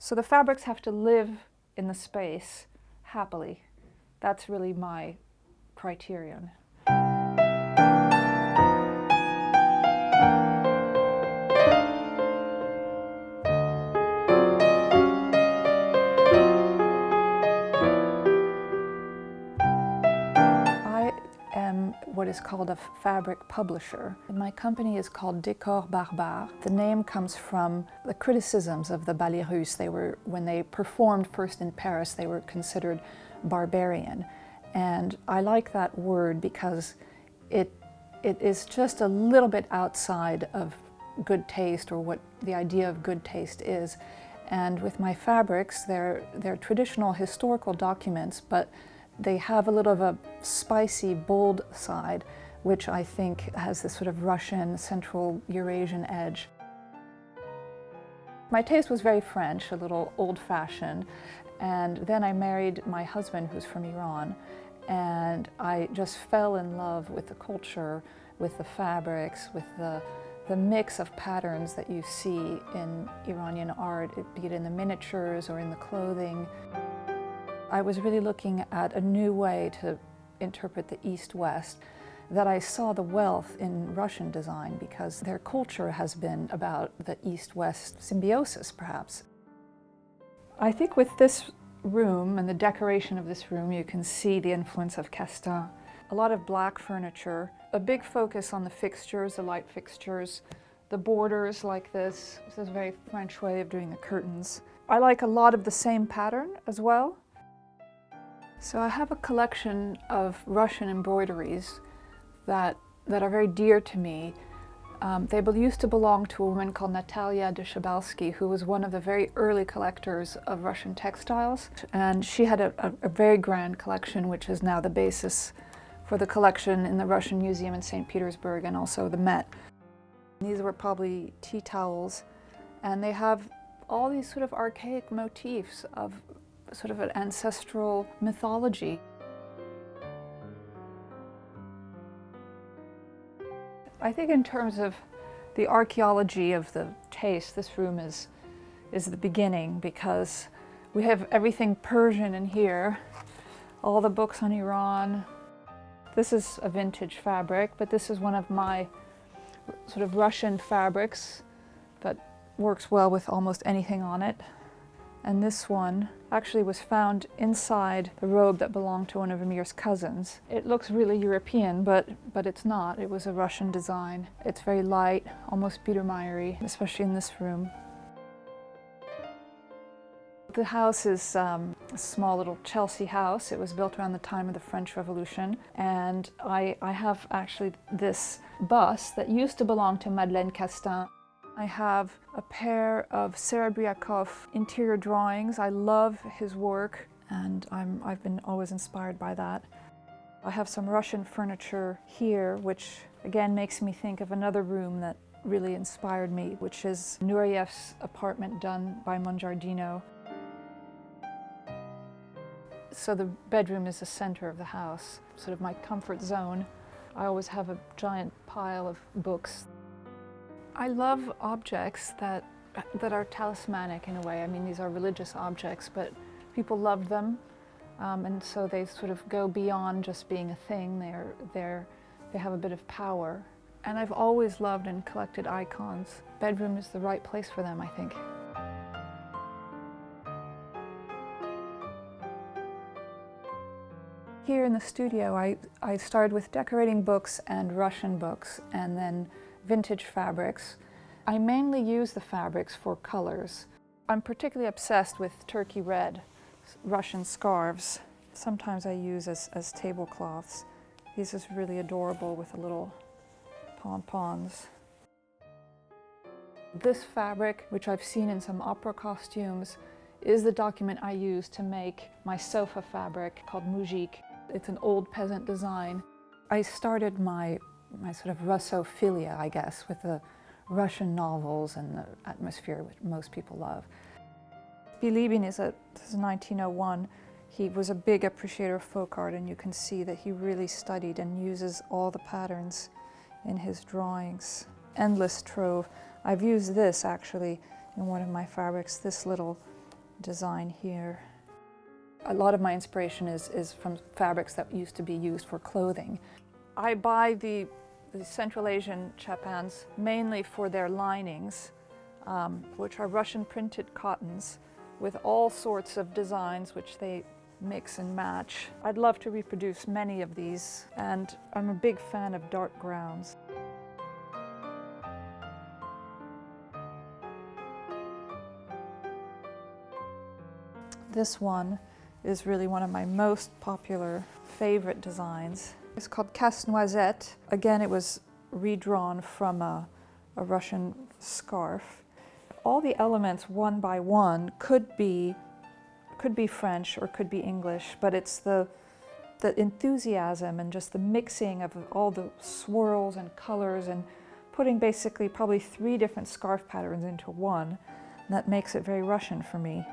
So the fabrics have to live in the space happily. That's really my criterion. What is called a fabric publisher. My company is called Décor Barbare. The name comes from the criticisms of the ballets russes. When they performed first in Paris, they were considered barbarian. And I like that word because it is just a little bit outside of good taste, or what the idea of good taste is. And with my fabrics, they're traditional historical documents, but they have a little of a spicy, bold side, which I think has this sort of Russian, Central Eurasian edge. My taste was very French, a little old-fashioned, and then I married my husband, who's from Iran, and I just fell in love with the culture, with the fabrics, with the mix of patterns that you see in Iranian art, be it in the miniatures or in the clothing. I was really looking at a new way to interpret the East-West, that I saw the wealth in Russian design because their culture has been about the East-West symbiosis, perhaps. I think with this room and the decoration of this room, you can see the influence of Textile. A lot of black furniture, a big focus on the fixtures, the light fixtures, the borders like this. This is a very French way of doing the curtains. I like a lot of the same pattern as well. So I have a collection of Russian embroideries that are very dear to me. They used to belong to a woman called Nathalie Farman-Farma, who was one of the very early collectors of Russian textiles. And she had a very grand collection, which is now the basis for the collection in the Russian Museum in St. Petersburg and also the Met. These were probably tea towels, and they have all these sort of archaic motifs of sort of an ancestral mythology. I think in terms of the archaeology of the taste, this room is the beginning, because we have everything Persian in here, all the books on Iran. This is a vintage fabric, but this is one of my sort of Russian fabrics that works well with almost anything on it. And this one actually was found inside the robe that belonged to one of Amir's cousins. It looks really European, but it's not. It was a Russian design. It's very light, almost Biedermeiery, especially in this room. The house is a small little Chelsea house. It was built around the time of the French Revolution. And I have actually this bust that used to belong to Madeleine Castin. I have a pair of Serebriakov interior drawings. I love his work, and I've been always inspired by that. I have some Russian furniture here, which again makes me think of another room that really inspired me, which is Nureyev's apartment done by Mongiardino. So the bedroom is the center of the house, sort of my comfort zone. I always have a giant pile of books. I love objects that are talismanic in a way. I mean, these are religious objects, but people love them, and so they sort of go beyond just being a thing. They have a bit of power. And I've always loved and collected icons. Bedroom is the right place for them, I think. Here in the studio, I started with decorating books and Russian books, and then vintage fabrics. I mainly use the fabrics for colors. I'm particularly obsessed with turkey red Russian scarves. Sometimes I use as tablecloths. These is really adorable with the little pompons. This fabric, which I've seen in some opera costumes, is the document I use to make my sofa fabric called moujik. It's an old peasant design. I started my sort of Russophilia, I guess, with the Russian novels and the atmosphere which most people love. Bilibin this is 1901. He was a big appreciator of folk art, and you can see that he really studied and uses all the patterns in his drawings. Endless trove. I've used this actually in one of my fabrics, this little design here. A lot of my inspiration is from fabrics that used to be used for clothing. I buy the Central Asian chapans mainly for their linings, which are Russian printed cottons with all sorts of designs which they mix and match. I'd love to reproduce many of these, and I'm a big fan of dark grounds. This one is really one of my most popular favorite designs. It's called Casse-Noisette. Again, it was redrawn from a Russian scarf. All the elements one by one could be French or could be English, but it's the enthusiasm and just the mixing of all the swirls and colors and putting basically probably 3 different scarf patterns into one. And that makes it very Russian for me.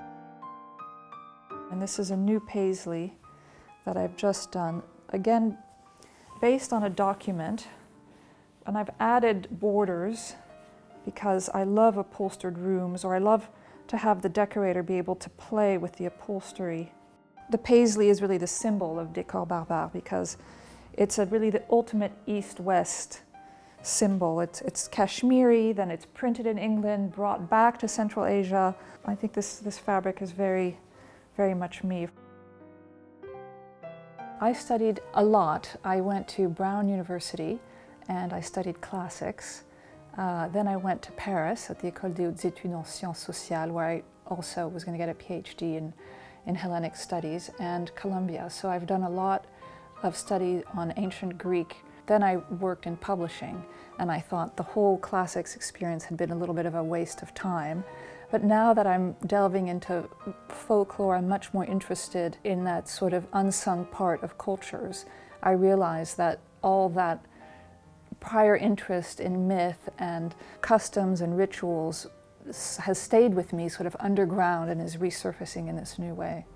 And this is a new paisley that I've just done, again, based on a document. And I've added borders because I love upholstered rooms, or I love to have the decorator be able to play with the upholstery. The paisley is really the symbol of Décor Barbare because it's really the ultimate East-West symbol. It's Kashmiri, then it's printed in England, brought back to Central Asia. I think this fabric is very, very much me. I studied a lot. I went to Brown University and I studied classics. Then I went to Paris at the École des Hautes Études en Sciences Sociales, where I also was going to get a PhD in Hellenic Studies, and Columbia. So I've done a lot of study on ancient Greek. Then I worked in publishing, and I thought the whole classics experience had been a little bit of a waste of time. But now that I'm delving into folklore, I'm much more interested in that sort of unsung part of cultures. I realize that all that prior interest in myth and customs and rituals has stayed with me sort of underground and is resurfacing in this new way.